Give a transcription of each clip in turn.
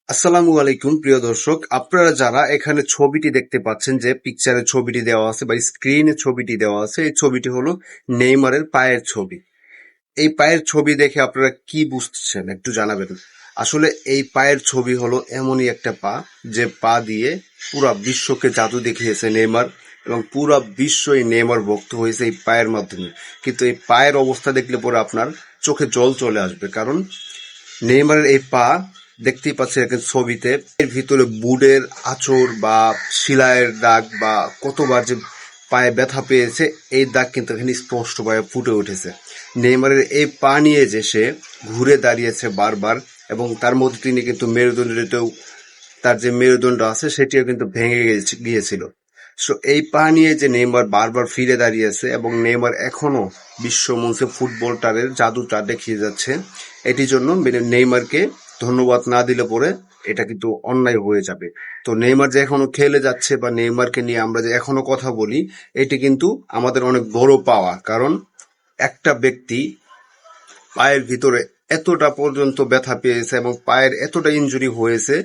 আসসালামু আলাইকুম প্রিয় দর্শক, আপনারা যারা এখানে ছবিটি দেখতে পাচ্ছেন, যে পিকচারের ছবিটি দেওয়া আছে বা স্ক্রিনে ছবিটি দেওয়া আছে, এই ছবিটি হলো নেইমারের পায়ের ছবি। এই পায়ের ছবি দেখে আপনারা কি বুঝছেন একটু জানাবেন। আসলে এই পায়ের ছবি হলো এমনই একটা পা, যে পা দিয়ে পুরা বিশ্বকে জাদু দেখিয়েছে নেইমার, এবং পুরা বিশ্বই নেইমার ভক্ত হয়েছে এই পায়ের মাধ্যমে। কিন্তু এই পায়ের অবস্থা দেখলে পরে আপনার চোখে জল চলে আসবে, কারণ নেইমারের এই পা দেখতেই পাচ্ছেন একটা ছবিতে, এর ভিতরে বুটের আঁচড় বা শিলায়ের দাগ বা কতবার যে পায়ে ব্যথা পেয়েছে, এই দাগ কিন্তু এখানে স্পষ্টভাবে ফুটে উঠেছে। নেইমারের এই পা নিয়ে যে সে ঘুরে দাঁড়িয়েছে বারবার, এবং তার মধ্যে তিনি কিন্তু মেরুদণ্ডেও, তার যে মেরুদণ্ড আছে সেটিও কিন্তু ভেঙে গিয়েছিল। সো এই পা নিয়ে যে নেইমার বারবার ফিরে দাঁড়িয়েছে, এবং নেইমার এখনো বিশ্ব মঞ্চে ফুটবলটারের জাদুটা দেখিয়ে যাচ্ছে। এটির জন্য নেইমারকে ধন্যবাদ না দিলে পরে এটা কিন্তু অন্যায় হয়ে যাবে। তো নেইমার যে এখনো খেলে যাচ্ছে বা নেইমারকে নিয়ে আমরা যে এখনো কথা বলি, এটি কিন্তু আমাদের অনেক বড় পাওয়া। কারণ একটা ব্যক্তি পায়ের ভিতরে এতটা পর্যন্ত ব্যথা পেয়েছে এবং পায়ের এতটা ইনজুরি হয়েছে,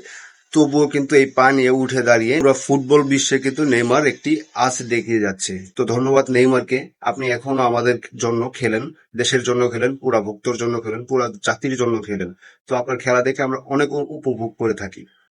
তবুও কিন্তু এই পা নিয়ে উঠে দাঁড়িয়ে পুরো ফুটবল বিশ্বে কিন্তু নেইমার একটি আস দেখিয়ে যাচ্ছে। তো ধন্যবাদ নেইমারকে, আপনি এখনো আমাদের জন্য খেলেন, দেশের জন্য খেলেন, পুরা ভক্তর জন্য খেলেন, পুরা জাতির জন্য খেলেন। তো আপনার খেলা দেখে আমরা অনেক উপভোগ করে থাকি।